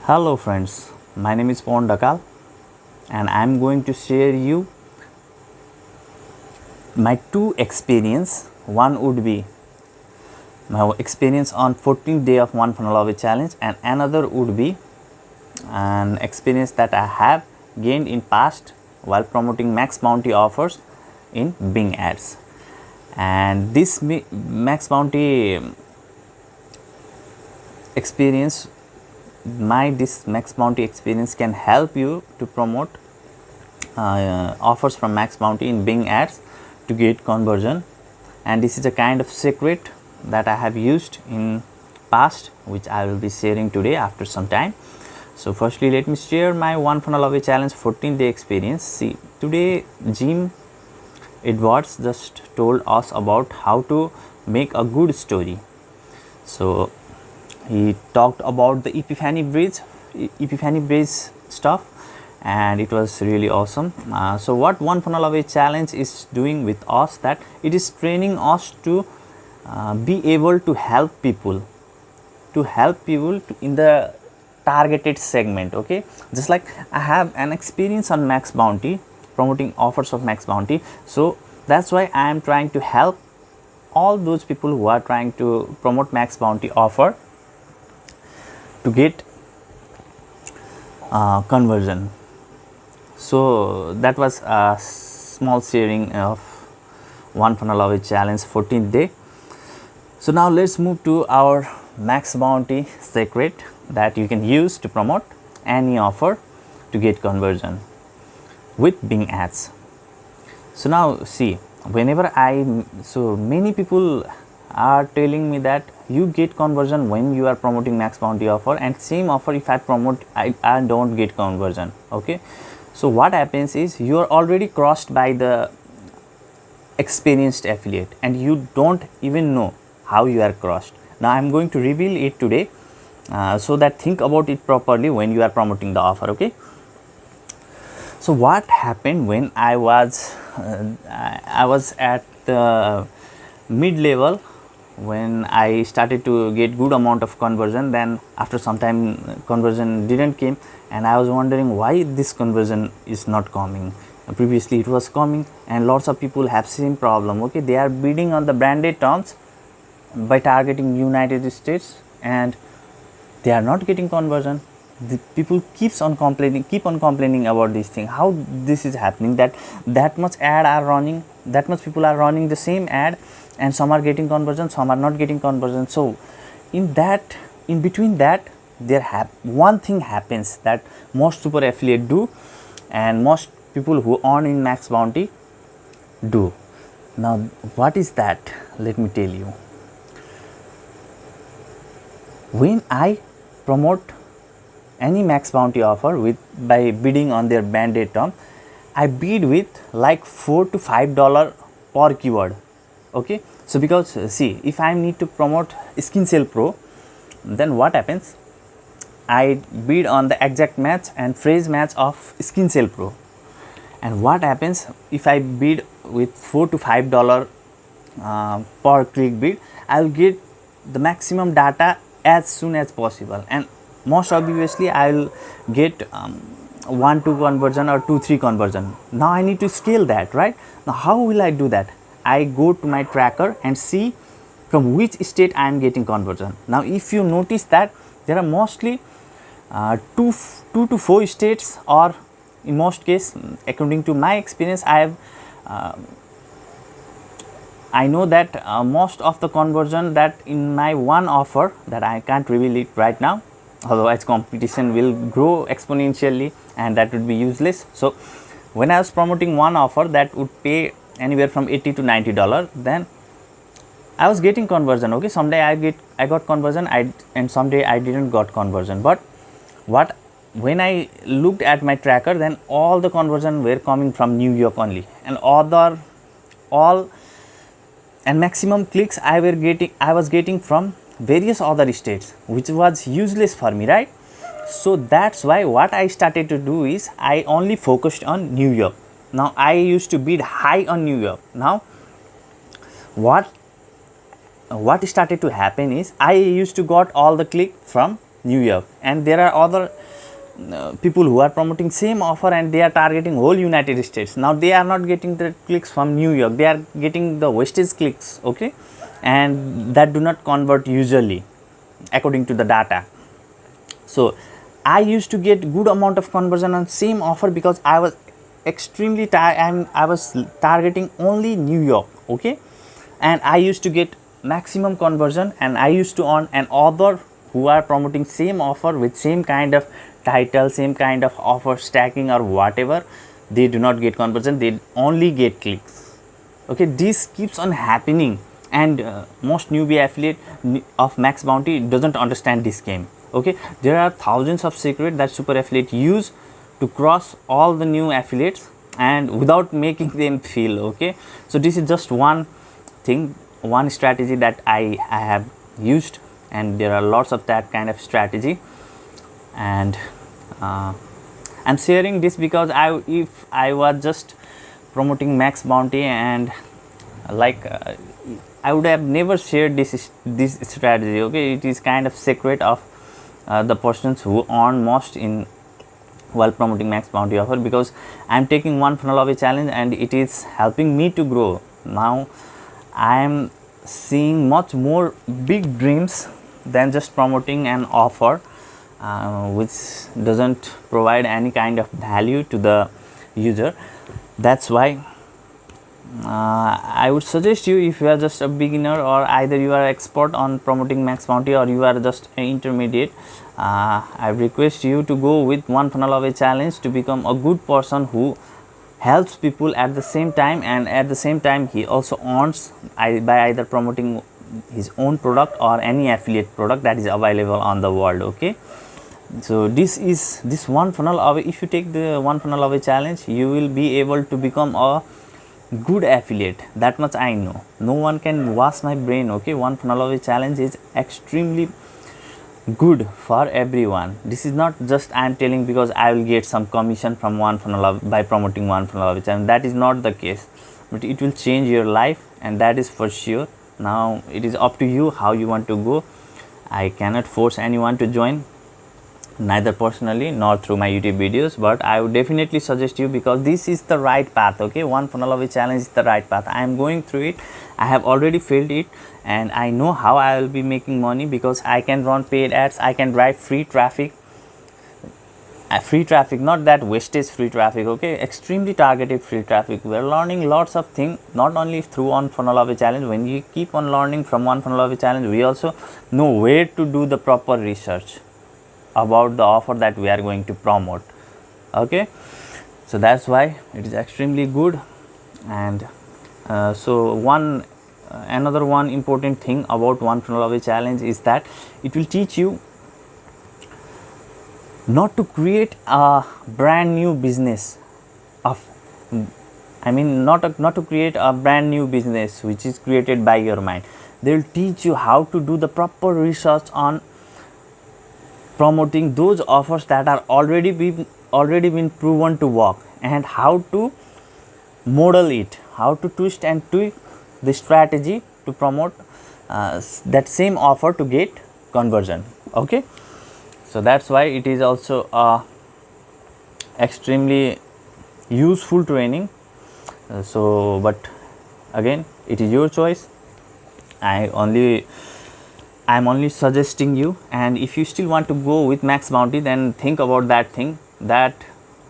Hello friends, my name is Pon Dakal and I am going to share you my two experience. One would be my experience on 14th day of One Funnel Away challenge, and another would be an experience that I have gained in past while promoting max bounty offers in Bing ads. And this max bounty experience, this max bounty experience can help you to promote offers from max bounty in Bing ads to get conversion. And this is a kind of secret that I have used in past, which I will be sharing today after some time. So firstly, let me share my One Funnel Away challenge 14-day experience. See, today Jim Edwards just told us about how to make a good story. So he talked about the Epiphany Bridge stuff, and it was really awesome. So what One Funnel Away challenge is doing with us, that it is training us to be able to help people in the targeted segment. Okay, just like I have an experience on max bounty, promoting offers of max bounty, so that's why I am trying to help all those people who are trying to promote max bounty offer to get conversion. So that was a small sharing of One Funnel Away challenge 14th day. So now let's move to our max bounty secret that you can use to promote any offer to get conversion with Bing ads. So now see, so many people are telling me that you get conversion when you are promoting max bounty offer, and same offer if I promote, I don't get conversion. Okay, so what happens is you are already crossed by the experienced affiliate and you don't even know how you are crossed. Now I am going to reveal it today, so that think about it properly when you are promoting the offer. Okay, so what happened when I was at the mid level, when I started to get good amount of conversion, then after some time conversion didn't came, and I was wondering why this conversion is not coming. Previously it was coming, and lots of people have same problem. Okay, they are bidding on the branded terms by targeting United States and they are not getting conversion. The people keep on complaining about this thing, how this is happening, that much ad are running, that much people are running the same ad, and some are getting conversion, some are not getting conversion. So in between that, one thing happens that most super affiliate do, and most people who earn in max bounty do. Now what is that? Let me tell you. When I promote any max bounty offer by bidding on their band-aid term, I bid with like $4 to $5 per keyword. Okay, so because see, if I need to promote Skin Cell Pro, then what happens, I bid on the exact match and phrase match of Skin Cell Pro, and what happens if I bid with $4 to $5 per click bid, I will get the maximum data as soon as possible, and most obviously I will get 1-2 conversion or 2-3 conversion. Now I need to scale that, right? Now how will I do that? I go to my tracker and see from which state I am getting conversion. Now if you notice that there are mostly 2 to 4 states, or in most case, according to my experience, I know that most of the conversion that in my one offer, that I can't reveal it right now, otherwise competition will grow exponentially and that would be useless. So when I was promoting one offer that would pay anywhere from $80 to $90, then I was getting conversion. Okay, someday I got conversion, and someday I didn't got conversion. But when I looked at my tracker, then all the conversion were coming from New York only, and maximum clicks I was getting from various other states, which was useless for me, right? So that's why what I started to do is I only focused on New York. Now I used to bid high on New York. Now what started to happen is I used to got all the click from New York, and there are other people who are promoting same offer and they are targeting whole United States. Now they are not getting the clicks from New York, they are getting the wastage clicks, okay, and that do not convert usually according to the data. So I used to get good amount of conversion on same offer because I was extremely I was targeting only New York, okay, and I used to get maximum conversion, and I used to earn, and other who are promoting same offer with same kind of title, same kind of offer stacking or whatever, they do not get conversion, they only get clicks, okay. This keeps on happening, and most newbie affiliate of Max Bounty doesn't understand this game, okay. There are thousands of secret that super affiliate use to cross all the new affiliates and without making them feel, okay. So this is just one thing, one strategy that I have used, and there are lots of that kind of strategy, and I'm sharing this because if I was just promoting Max Bounty and like I would have never shared this strategy, okay. It is kind of secret of the persons who earn most in while promoting Max Bounty offer, because I'm taking one funnel away challenge and it is helping me to grow. Now I am seeing much more big dreams than just promoting an offer which doesn't provide any kind of value to the user. That's why I would suggest you, if you are just a beginner or either you are expert on promoting Max Bounty or you are just an intermediate, I request you to go with one funnel away challenge to become a good person who helps people at the same time, and at the same time he also earns by either promoting his own product or any affiliate product that is available on the world, okay. So this is this one funnel away. If you take the one funnel away challenge, you will be able to become a good affiliate, that much I know. No one can wash my brain, okay. One funnel away challenge is extremely good for everyone. This is not just I am telling because I will get some commission from one funnel by promoting one funnel away challenge. That is not the case, but it will change your life, and that is for sure. Now it is up to you how you want to go. I cannot force anyone to join, neither personally nor through my YouTube videos, but I would definitely suggest you because this is the right path, okay. One funnel away challenge is the right path. I am going through it, I have already filled it, and I know how I will be making money because I can run paid ads, I can drive free traffic, not that wastage free traffic, okay, extremely targeted free traffic. We are learning lots of things, not only through one funnel away challenge. When you keep on learning from one funnel away challenge, we also know where to do the proper research about the offer that we are going to promote, okay. So that's why it is extremely good. And so another one important thing about one funnel away challenge is that it will teach you not to create a brand new business not to create a brand new business which is created by your mind. They will teach you how to do the proper research on promoting those offers that are already been proven to work, and how to model it, how to twist and tweak the strategy to promote that same offer to get conversion, okay. So that's why it is also a extremely useful training. But again, it is your choice. I am only suggesting you, and if you still want to go with Max Bounty, then think about that thing, that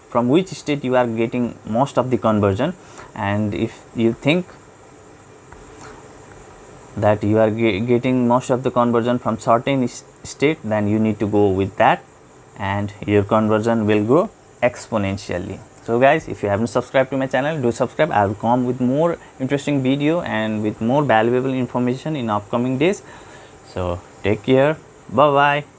from which state you are getting most of the conversion, and if you think that you are getting most of the conversion from certain state, then you need to go with that, and your conversion will grow exponentially. So guys, if you haven't subscribed to my channel, do subscribe. I will come with more interesting video and with more valuable information in upcoming days. So take care, bye bye.